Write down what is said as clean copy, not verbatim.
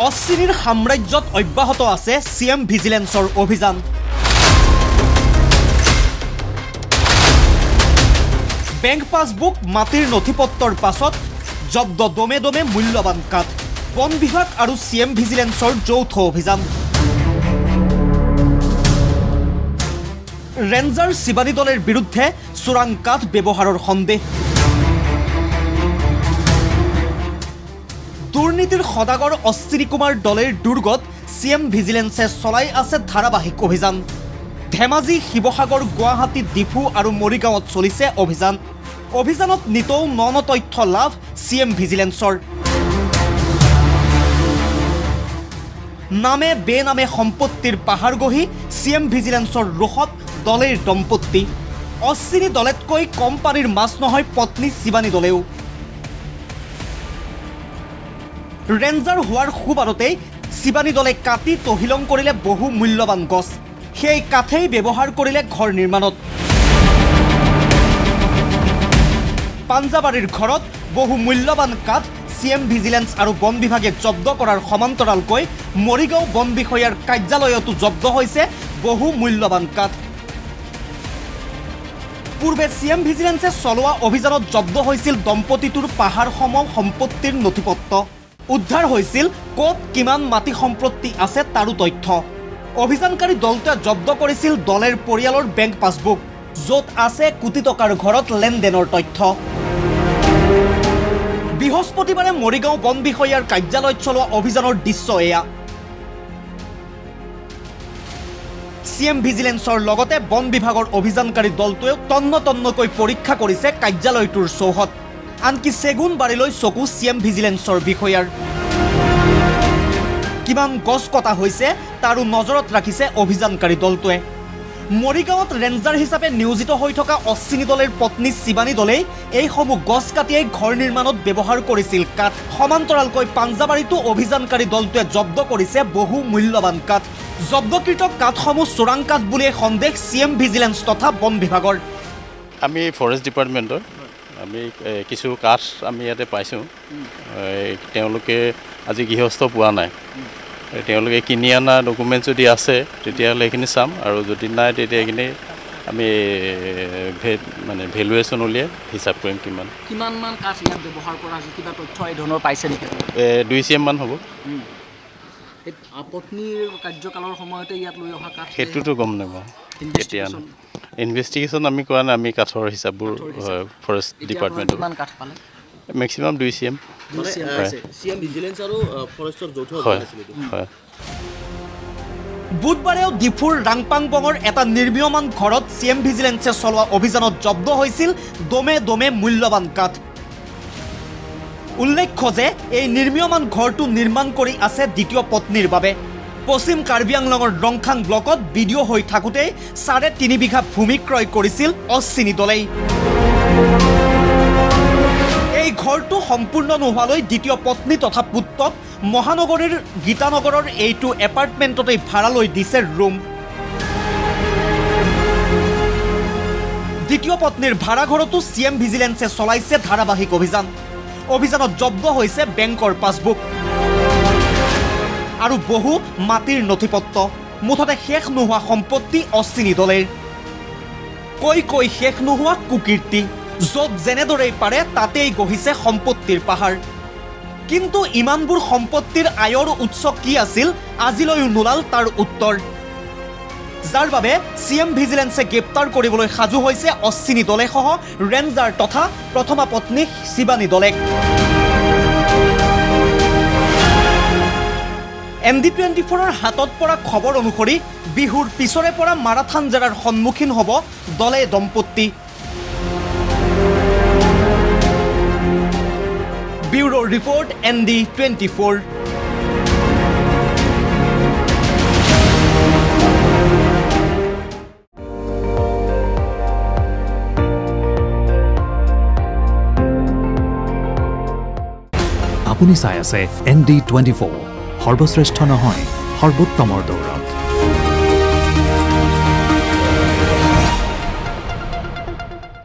অশ্বিনীৰ সাম্ৰাজ্যত অব্যাহত আছে চিএম ভিজিলেন্সৰ অভিযান। বেংক পাছবুক, মাটিৰ নথিপত্ৰৰ পাছত জব্দ দমে দমে মূল্যৱান কাঠ। বন বিভাগ আৰু চিএম ভিজিলেন্সৰ যৌথ অভিযান। ৰেঞ্জাৰ শিৱানী দলেৰ বিৰুদ্ধে চোৰাং কাঠ ব্যৱহাৰৰ সন্দেহ। দুৰ্নীতিৰ সদাগৰ অশ্বিনী কুমাৰ দলেৰ দুৰ্গত চিএম ভিজিলেন্সে চলাই আছে ধাৰাবাহিক অভিযান। ধেমাজি, শিৱসাগৰ, গুৱাহাটী, ডিফু আৰু মৰিগাঁৱত চলিছে অভিযান। অভিযানত নিতৌ ন তথ্য লাভ চিএম ভিজিলেন্সৰ। নামে বেনামে সম্পত্তিৰ পাহাৰ গঢ়ি চিএম ভিজিলেন্সৰ ৰোষত দলেৰ দম্পতি। অশ্বিনী দলেতকৈ কম পানীৰ মাছ নহয় পত্নী শিৱানী দলেও। ৰেঞ্জাৰ হোৱাৰ সুবাদতেই শিৱানী দলে কাটি তহিলং কৰিলে বহু মূল্যৱান গছ। সেই কাঠেই ব্যৱহাৰ কৰিলে ঘৰ নিৰ্মাণত। পাঞ্জাবাৰীৰ ঘৰত বহু মূল্যৱান কাঠ চিএম ভিজিলেন্স আৰু বন বিভাগে জব্দ কৰাৰ সমান্তৰালকৈ মৰিগাঁও বন বিষয়াৰ কাৰ্যালয়তো জব্দ হৈছে বহু মূল্যৱান কাঠ। পূৰ্বে চিএম ভিজিলেন্সে চলোৱা অভিযানত জব্দ হৈছিল দম্পতিটোৰ পাহাৰসম সম্পত্তিৰ নথিপত্ৰ। উদ্ধাৰ হৈছিল ক'ত কিমান মাটি সম্পত্তি আছে তাৰো তথ্য। অভিযানকাৰী দলটোৱে জব্দ কৰিছিল দলেৰ পৰিয়ালৰ বেংক পাছবুক, য'ত আছে কোটি টকাৰ ঘৰত লেনদেনৰ তথ্য। বৃহস্পতিবাৰে মৰিগাঁও বন বিষয়াৰ কাৰ্যালয়ত চলোৱা অভিযানৰ দৃশ্য এয়া। চিএম ভিজিলেন্সৰ লগতে বন বিভাগৰ অভিযানকাৰী দলটোৱেও তন্ন তন্নকৈ পৰীক্ষা কৰিছে কাৰ্যালয়টোৰ চৌহদ। আনকি চেগুন বাৰীলৈ চকু চিএম ভিজিলেন্সৰ বিষয়াৰ। কিমান গছ কটা হৈছে তাৰো নজৰত ৰাখিছে অভিযানকাৰী দলটোৱে। মৰিগাঁৱত ৰেঞ্জাৰ হিচাপে নিয়োজিত হৈ থকা অশ্বিনী দলেৰ পত্নী শিৱানী দলেই এইসমূহ গছ কাটিয়েই ঘৰ নিৰ্মাণত ব্যৱহাৰ কৰিছিল কাঠ। সমান্তৰালকৈ পাঞ্জাবাৰীতো অভিযানকাৰী দলটোৱে জব্দ কৰিছে বহু মূল্যৱান কাঠ। জব্দকৃত কাঠসমূহ চোৰাং কাঠ বুলিয়ে সন্দেহ চিএম ভিজিলেন্স তথা বন বিভাগৰ। আমি ফৰেষ্ট ডিপাৰ্টমেণ্টৰ আমি কিছু কাঠ আমি ইয়াতে পাইছোঁ। তেওঁলোকে আজি গৃহস্থ পোৱা নাই। তেওঁলোকে কিনি অনা ডকুমেণ্টছ যদি আছে তেতিয়াহ'লে এইখিনি চাম, আৰু যদি নাই তেতিয়া এইখিনি আমি মানে ভেলুৱেশ্যন উলিয়াই হিচাপ কৰিম কিমানমান কাঠ ইয়াত ব্যৱহাৰ কৰা হৈছে, কিবা তথ্য এই ধৰণৰ পাইছে নেকি? 2 CM মান হ'ব। পত্নীৰ কাৰ্যকালৰ সময়তে ইয়াত লৈ অহা কাঠ সেইটোতো গম নাপাওঁ কেতিয়া। ইনভেষ্টিগেশ্যন আমি কৰা নাই, আমি কাঠৰ হিচাপবোৰ ফৰেষ্ট ডিপাৰ্টমেণ্টৰ। কিমান কাঠ পালে? Maximum 2 CM। হয়। বুধবাৰেও ডিফুৰ ৰাংপাংবঙৰ এটা নিৰ্মীয়মান ঘৰত চিএম ভিজিলেন্সে চলোৱা অভিযানত জব্দ হৈছিল দমে দমে মূল্যৱান কাঠ। উল্লেখ্য যে এই নিৰ্মীয়মান ঘৰটো নিৰ্মাণ কৰি আছে দ্বিতীয় পত্নীৰ বাবে। পশ্চিম কাৰ্বি আংলঙৰ ৰংখাং ব্লকত বিডিঅ' হৈ থাকোঁতেই 3.5 বিঘা ভূমি ক্ৰয় কৰিছিল অশ্বিনী দলেই। এই ঘৰটো সম্পূৰ্ণ নোহোৱালৈ দ্বিতীয় পত্নী তথা পুত্ৰক মহানগৰীৰ গীতানগৰৰ এইটো এপাৰ্টমেণ্টতেই ভাড়ালৈ দিছে ৰুম। দ্বিতীয় পত্নীৰ ভাড়াঘৰতো চিএম ভিজিলেন্সে চলাইছে ধাৰাবাহিক অভিযান। অভিযানত জব্দ হৈছে বেংকৰ পাছবুক আৰু বহু মাটিৰ নথিপত্ৰ। মুঠতে শেষ নোহোৱা সম্পত্তি অশ্বিনী দলেৰ। কৈ শেষ নোহোৱা কুকীৰ্তি। য'ত যেনেদৰেই পাৰে তাতেই গঢ়িছে সম্পত্তিৰ পাহাৰ। কিন্তু ইমানবোৰ সম্পত্তিৰ আয়ৰ উৎস কি আছিল আজিলৈও নোলাল তাৰ উত্তৰ, যাৰ বাবে চিএম ভিজিলেন্সে গ্ৰেপ্তাৰ কৰিবলৈ সাজু হৈছে অশ্বিনী দলে সহ ৰেঞ্জাৰ তথা প্ৰথমা পত্নী শিৱানী দলেক। ND24ৰ হাতত পৰা খবৰ অনুসৰি বিহুৰ পিছৰে পৰা মাৰাথান জেৰাৰ সন্মুখীন হ'ব দলে দম্পতি। Bureau' report ND24। আপুনি চাই আছে ND24, সৰ্বশ্ৰেষ্ঠ নহয় সৰ্বোত্তমৰ দৌৰ।